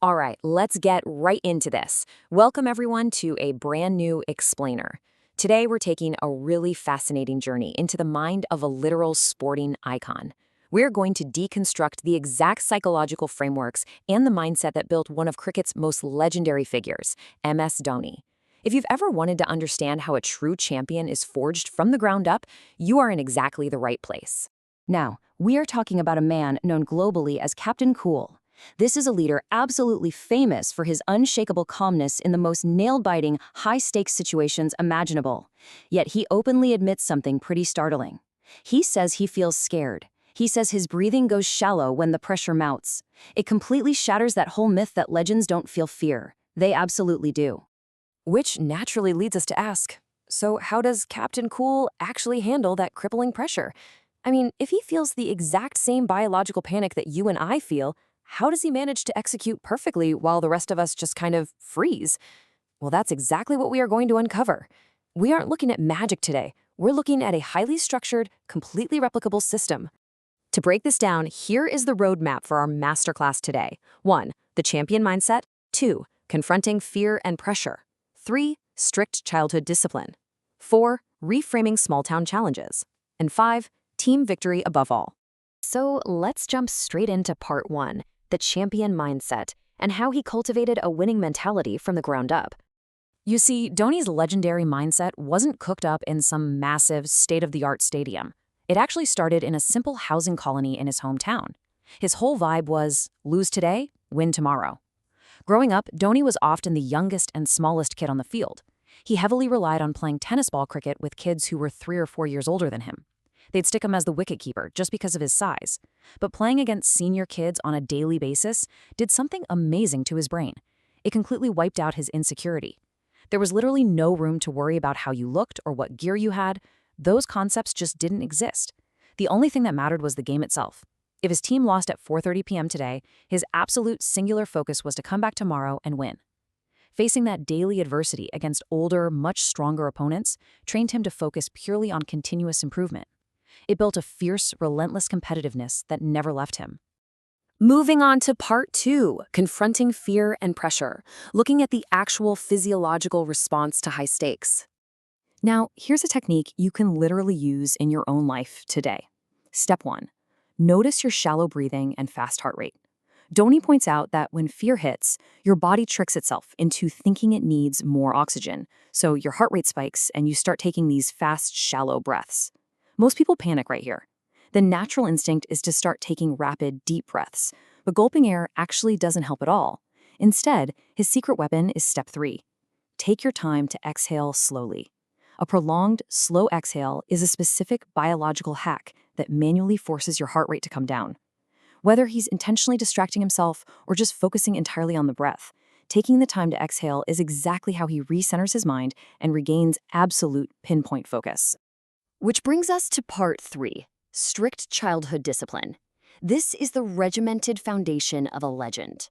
All right, let's get right into this. Welcome, everyone, to a brand new explainer. Today, we're taking a really fascinating journey into the mind of a literal sporting icon. We're going to deconstruct the exact psychological frameworks and the mindset that built one of cricket's most legendary figures, MS Dhoni. If you've ever wanted to understand how a true champion is forged from the ground up, you are in exactly the right place. Now, we are talking about a man known globally as Captain Cool. This is a leader absolutely famous for his unshakable calmness in the most nail-biting, high-stakes situations imaginable. Yet he openly admits something pretty startling. He says he feels scared. He says his breathing goes shallow when the pressure mounts. It completely shatters that whole myth that legends don't feel fear. They absolutely do. Which naturally leads us to ask, so how does Captain Cool actually handle that crippling pressure? I mean, if he feels the exact same biological panic that you and I feel, how does he manage to execute perfectly while the rest of us just kind of freeze? Well, that's exactly what we are going to uncover. We aren't looking at magic today. We're looking at a highly structured, completely replicable system. To break this down, here is the roadmap for our masterclass today. 1. The champion mindset. 2. Confronting fear and pressure. 3. Strict childhood discipline. 4. Reframing small-town challenges. And 5. Team victory above all. So let's jump straight into part 1, the champion mindset, and how he cultivated a winning mentality from the ground up. You see, Dhoni's legendary mindset wasn't cooked up in some massive, state-of-the-art stadium. It actually started in a simple housing colony in his hometown. His whole vibe was, lose today, win tomorrow. Growing up, Dhoni was often the youngest and smallest kid on the field. He heavily relied on playing tennis ball cricket with kids who were 3 or 4 years older than him. They'd stick him as the wicketkeeper just because of his size. But playing against senior kids on a daily basis did something amazing to his brain. It completely wiped out his insecurity. There was literally no room to worry about how you looked or what gear you had. Those concepts just didn't exist. The only thing that mattered was the game itself. If his team lost at 4:30 p.m. today, his absolute singular focus was to come back tomorrow and win. Facing that daily adversity against older, much stronger opponents trained him to focus purely on continuous improvement. It built a fierce, relentless competitiveness that never left him. Moving on to part 2, confronting fear and pressure, looking at the actual physiological response to high stakes. Now, here's a technique you can literally use in your own life today. Step 1. Notice your shallow breathing and fast heart rate. Dhoni points out that when fear hits, your body tricks itself into thinking it needs more oxygen, so your heart rate spikes and you start taking these fast, shallow breaths. Most people panic right here. The natural instinct is to start taking rapid, deep breaths, but gulping air actually doesn't help at all. Instead, his secret weapon is step 3. Take your time to exhale slowly. A prolonged, slow exhale is a specific biological hack that manually forces your heart rate to come down. Whether he's intentionally distracting himself or just focusing entirely on the breath, taking the time to exhale is exactly how he recenters his mind and regains absolute pinpoint focus. Which brings us to part 3, strict childhood discipline. This is the regimented foundation of a legend.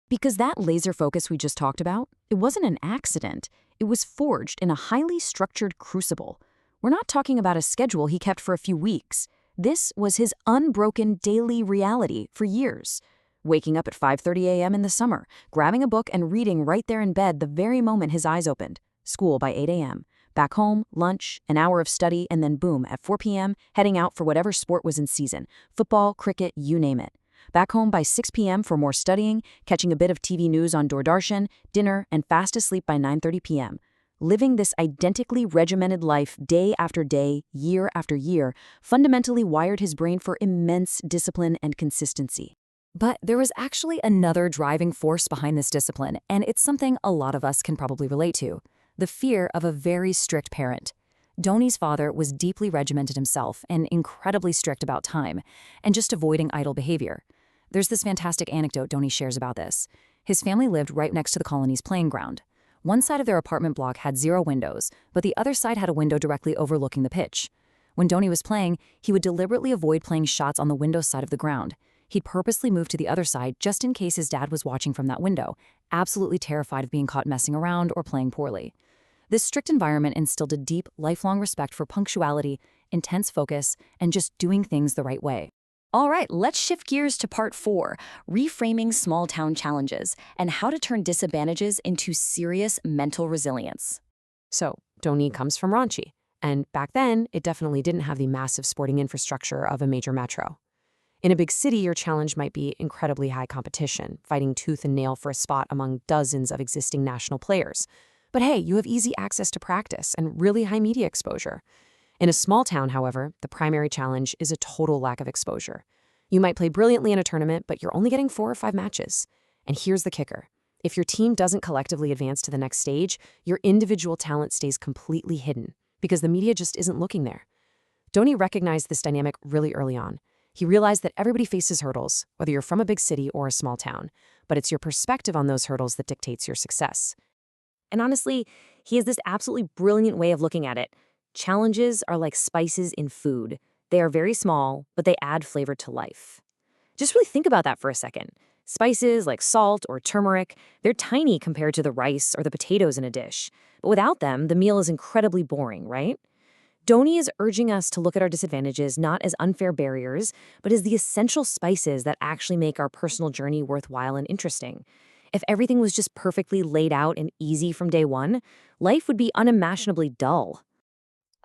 Because that laser focus we just talked about, it wasn't an accident. It was forged in a highly structured crucible. We're not talking about a schedule he kept for a few weeks. This was his unbroken daily reality for years. Waking up at 5:30 a.m. in the summer, grabbing a book and reading right there in bed the very moment his eyes opened. School by 8 a.m. Back home, lunch, an hour of study, and then boom, at 4 p.m., heading out for whatever sport was in season. Football, cricket, you name it. Back home by 6 p.m. for more studying, catching a bit of TV news on Doordarshan, dinner, and fast asleep by 9:30 p.m. Living this identically regimented life day after day, year after year, fundamentally wired his brain for immense discipline and consistency. But there was actually another driving force behind this discipline, and it's something a lot of us can probably relate to. The fear of a very strict parent. Dhoni's father was deeply regimented himself and incredibly strict about time, and just avoiding idle behavior. There's this fantastic anecdote Dhoni shares about this. His family lived right next to the colony's playing ground. One side of their apartment block had 0 windows, but the other side had a window directly overlooking the pitch. When Dhoni was playing, he would deliberately avoid playing shots on the window side of the ground. He'd purposely move to the other side just in case his dad was watching from that window, absolutely terrified of being caught messing around or playing poorly. This strict environment instilled a deep, lifelong respect for punctuality, intense focus, and just doing things the right way. All right, let's shift gears to part 4, reframing small town challenges and how to turn disadvantages into serious mental resilience. So, Doni comes from Ranchi, and back then, it definitely didn't have the massive sporting infrastructure of a major metro. In a big city, your challenge might be incredibly high competition, fighting tooth and nail for a spot among dozens of existing national players. But hey, you have easy access to practice and really high media exposure. In a small town, however, the primary challenge is a total lack of exposure. You might play brilliantly in a tournament, but you're only getting 4 or 5 matches. And here's the kicker. If your team doesn't collectively advance to the next stage, your individual talent stays completely hidden because the media just isn't looking there. Doni recognized this dynamic really early on. He realized that everybody faces hurdles, whether you're from a big city or a small town, but it's your perspective on those hurdles that dictates your success. And honestly, he has this absolutely brilliant way of looking at it. Challenges are like spices in food. They are very small, but they add flavor to life. Just really think about that for a second. Spices like salt or turmeric, they're tiny compared to the rice or the potatoes in a dish. But without them, the meal is incredibly boring, right? Doni is urging us to look at our disadvantages not as unfair barriers, but as the essential spices that actually make our personal journey worthwhile and interesting. If everything was just perfectly laid out and easy from day one, life would be unimaginably dull.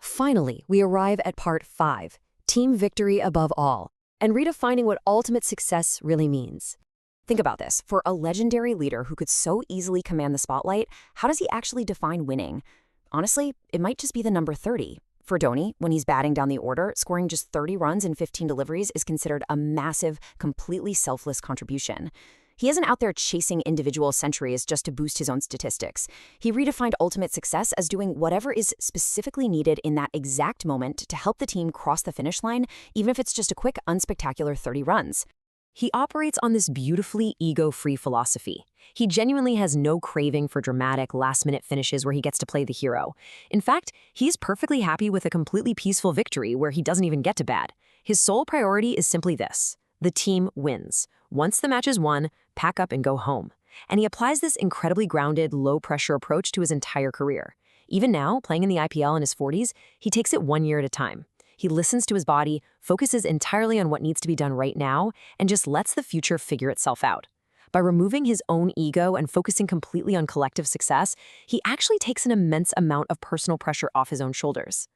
Finally, we arrive at part 5, team victory above all, and redefining what ultimate success really means. Think about this. For a legendary leader who could so easily command the spotlight, how does he actually define winning? Honestly, it might just be the number 30. For Doni, when he's batting down the order, scoring just 30 runs and 15 deliveries is considered a massive, completely selfless contribution. He isn't out there chasing individual centuries just to boost his own statistics. He redefined ultimate success as doing whatever is specifically needed in that exact moment to help the team cross the finish line, even if it's just a quick, unspectacular 30 runs. He operates on this beautifully ego-free philosophy. He genuinely has no craving for dramatic, last-minute finishes where he gets to play the hero. In fact, he's perfectly happy with a completely peaceful victory where he doesn't even get to bat. His sole priority is simply this: the team wins. Once the match is won, pack up and go home. And he applies this incredibly grounded, low-pressure approach to his entire career. Even now, playing in the IPL in his 40s, he takes it 1 year at a time. He listens to his body, focuses entirely on what needs to be done right now, and just lets the future figure itself out. By removing his own ego and focusing completely on collective success, he actually takes an immense amount of personal pressure off his own shoulders.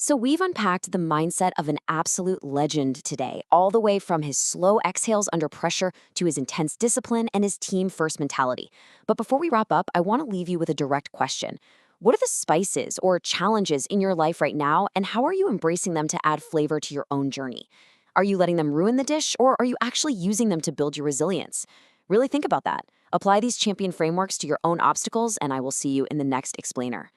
So we've unpacked the mindset of an absolute legend today, all the way from his slow exhales under pressure to his intense discipline and his team-first mentality. But before we wrap up, I want to leave you with a direct question. What are the spices or challenges in your life right now, and how are you embracing them to add flavor to your own journey? Are you letting them ruin the dish, or are you actually using them to build your resilience? Really think about that. Apply these champion frameworks to your own obstacles, and I will see you in the next explainer.